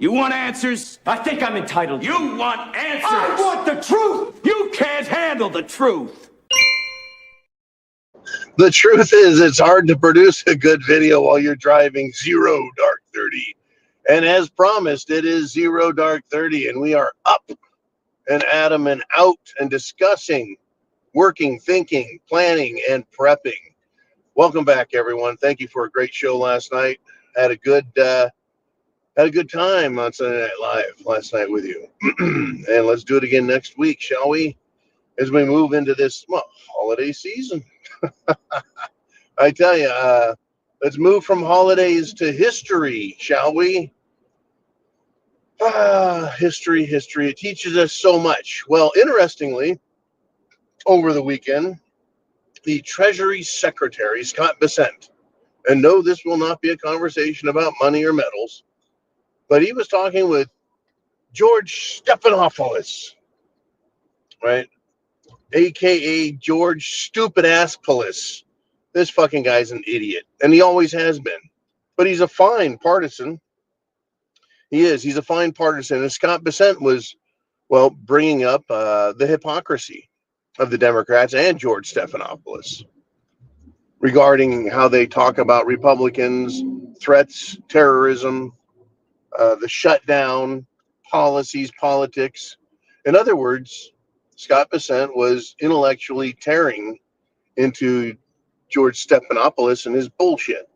You want answers? I think I'm entitled. You want answers? I want the truth! You can't handle the truth. The truth is, it's hard to produce a good video while you're driving 0 dark 30. And as promised, it is 0 dark 30, and we are up and at 'em and out and discussing, working, thinking, planning, and prepping. Welcome back, everyone. Thank you for a great show last night. Had a good time on Sunday Night Live last night with you. And let's do it again next week, shall we? As we move into this holiday season. I tell you, let's move from holidays to history, shall we? History. It teaches us so much. Well, interestingly, over the weekend, the Treasury Secretary, Scott Bessent, and no, this will not be a conversation about money or metals, but he was talking with George Stephanopoulos, right? AKA George Stupid Ass Polis. This fucking guy's an idiot, and he always has been. But he's a fine partisan. He is. He's a fine partisan. And Scott Bessent was, well, bringing up the hypocrisy of the Democrats and George Stephanopoulos regarding how they talk about Republicans, threats, terrorism, the shutdown, policies, politics. In other words, Scott Bessent was intellectually tearing into George Stephanopoulos and his bullshit.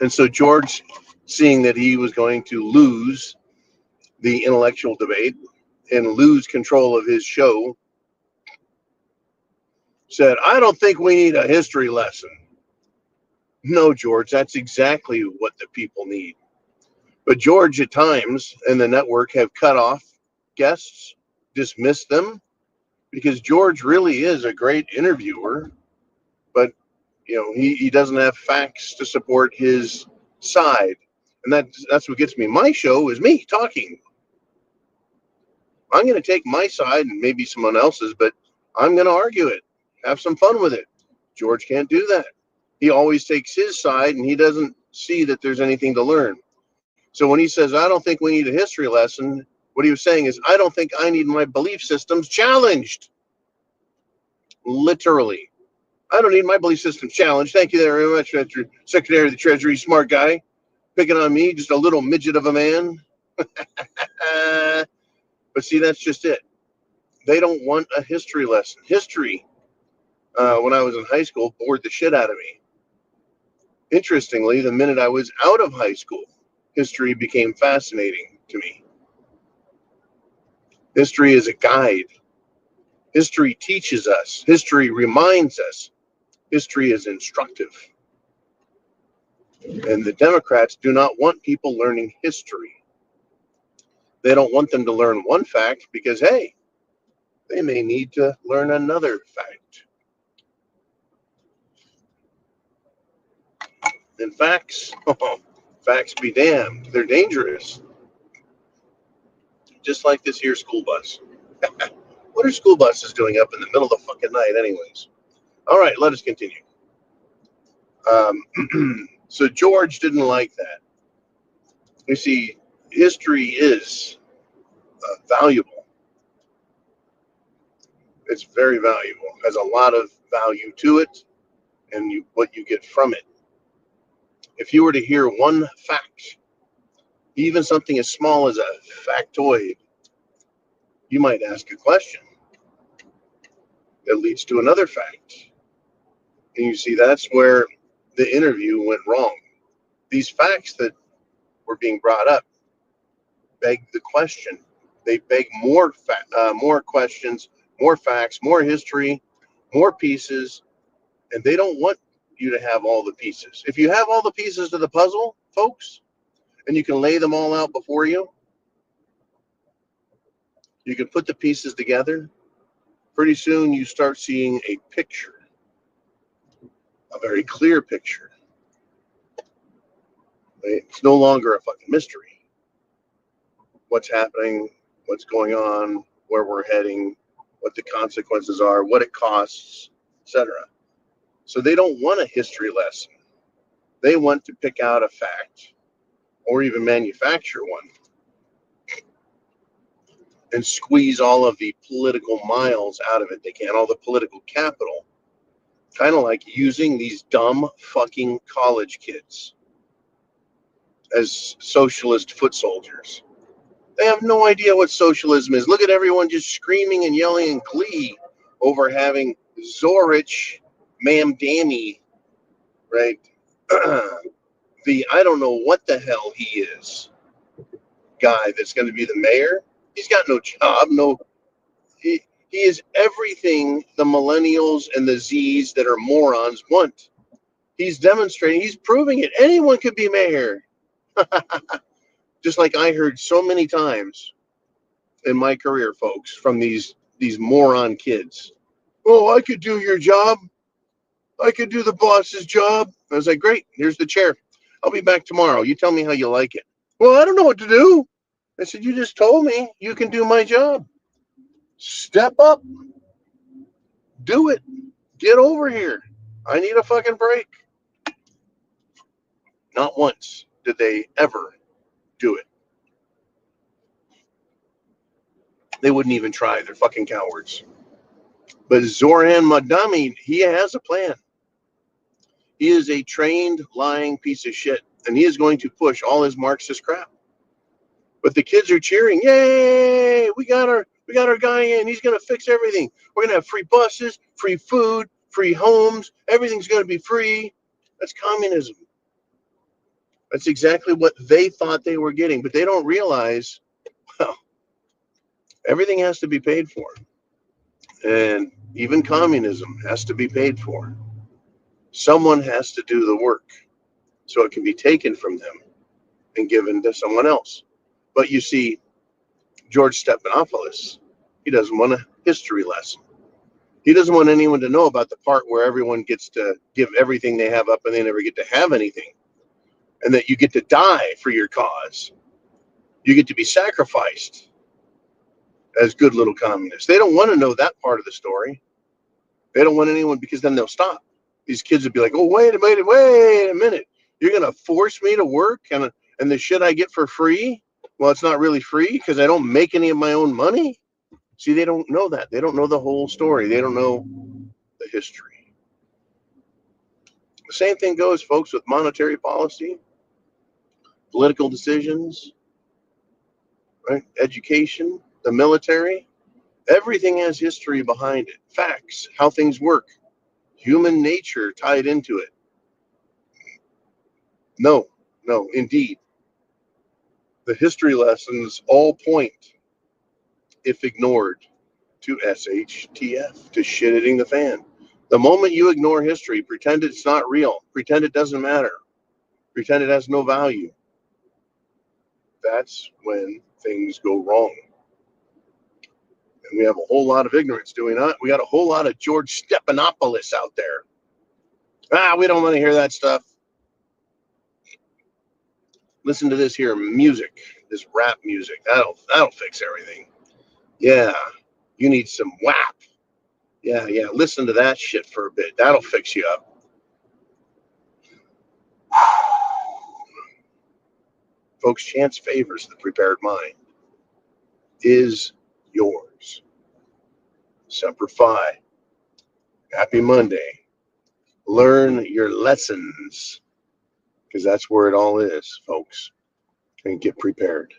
And so George, seeing that he was going to lose the intellectual debate and lose control of his show, said, I don't think we need a history lesson. No, George, that's exactly what the people need. But George, at times, and the network have cut off guests, dismissed them, because George really is a great interviewer, but he doesn't have facts to support his side. And that's what gets me. My show is me talking. I'm going to take my side and maybe someone else's, but I'm going to argue it. Have some fun with it. George can't do that. He always takes his side, and he doesn't see that there's anything to learn. So when he says, I don't think we need a history lesson, what he was saying is, I don't think I need my belief systems challenged. Literally. I don't need my belief system challenged. Thank you very much, Mr. Secretary of the Treasury, smart guy. Picking on me, just a little midget of a man. But see, that's just it. They don't want a history lesson. History, when I was in high school, bored the shit out of me. Interestingly, the minute I was out of high school, history became fascinating to me. History is a guide. History teaches us. History reminds us. History is instructive. And the Democrats do not want people learning history. They don't want them to learn one fact because, hey, they may need to learn another fact. And facts, facts be damned. They're dangerous. Just like this here school bus. What are school buses doing up in the middle of the fucking night anyways? All right, let us continue. So George didn't like that. You see, history is valuable. It's very valuable. Has a lot of value to it and what you get from it. If you were to hear one fact, even something as small as a factoid, you might ask a question that leads to another fact. And you see, that's where the interview went wrong. These facts that were being brought up beg the question. They beg more questions, more facts, more history, more pieces, and they don't want you to have all the pieces. If you have all the pieces to the puzzle, folks, and you can lay them all out before you, you can put the pieces together, pretty soon you start seeing a picture, a very clear picture. It's no longer a fucking mystery. What's happening, what's going on, where we're heading, what the consequences are, what it costs, etc. So they don't want a history lesson. They want to pick out a fact or even manufacture one and squeeze all of the political miles out of it they can, all the political capital. Kind of like using these dumb fucking college kids as socialist foot soldiers. They have no idea what socialism is. Look at everyone just screaming and yelling in glee over having Zorich Mamdani, right? I don't know what the hell he is, guy that's going to be the mayor. He's got no job, he is everything the millennials and the Zs that are morons want. He's demonstrating, he's proving it. Anyone could be mayor. Just like I heard so many times in my career, folks, from these moron kids. Oh, I could do your job. I could do the boss's job. I was like, great, here's the chair. I'll be back tomorrow. You tell me how you like it. Well, I don't know what to do. I said, you just told me you can do my job. Step up. Do it. Get over here. I need a fucking break. Not once did they ever do it. They wouldn't even try. They're fucking cowards. But Zoran Mamdani, he has a plan. He is a trained, lying piece of shit, and he is going to push all his Marxist crap. But the kids are cheering, yay! We got our guy in. He's going to fix everything. We're going to have free buses, free food, free homes. Everything's going to be free. That's communism. That's exactly what they thought they were getting, but they don't realize, well, everything has to be paid for. And even communism has to be paid for. Someone has to do the work so it can be taken from them and given to someone else. But you see, George Stephanopoulos, he doesn't want a history lesson. He doesn't want anyone to know about the part where everyone gets to give everything they have up and they never get to have anything. And that you get to die for your cause. You get to be sacrificed as good little communists. They don't want to know that part of the story. They don't want anyone, because then they'll stop. These kids would be like, oh, wait a minute. You're going to force me to work and the shit I get for free? Well, it's not really free because I don't make any of my own money. See, they don't know that. They don't know the whole story. They don't know the history. The same thing goes, folks, with monetary policy, political decisions, right? Education, the military. Everything has history behind it. Facts, how things work, human nature tied into it. No, indeed. The history lessons all point, if ignored, to SHTF, to shit hitting the fan. The moment you ignore history, pretend it's not real, pretend it doesn't matter, pretend it has no value, that's when things go wrong. And we have a whole lot of ignorance, do we not? We got a whole lot of George Stephanopoulos out there. We don't want to hear that stuff. Listen to this here music, this rap music. That'll fix everything. Yeah, you need some WAP. Yeah, listen to that shit for a bit. That'll fix you up. Folks, chance favors the prepared mind. Is yours. Semper Fi. Happy Monday. Learn your lessons, because that's where it all is, folks. And get prepared.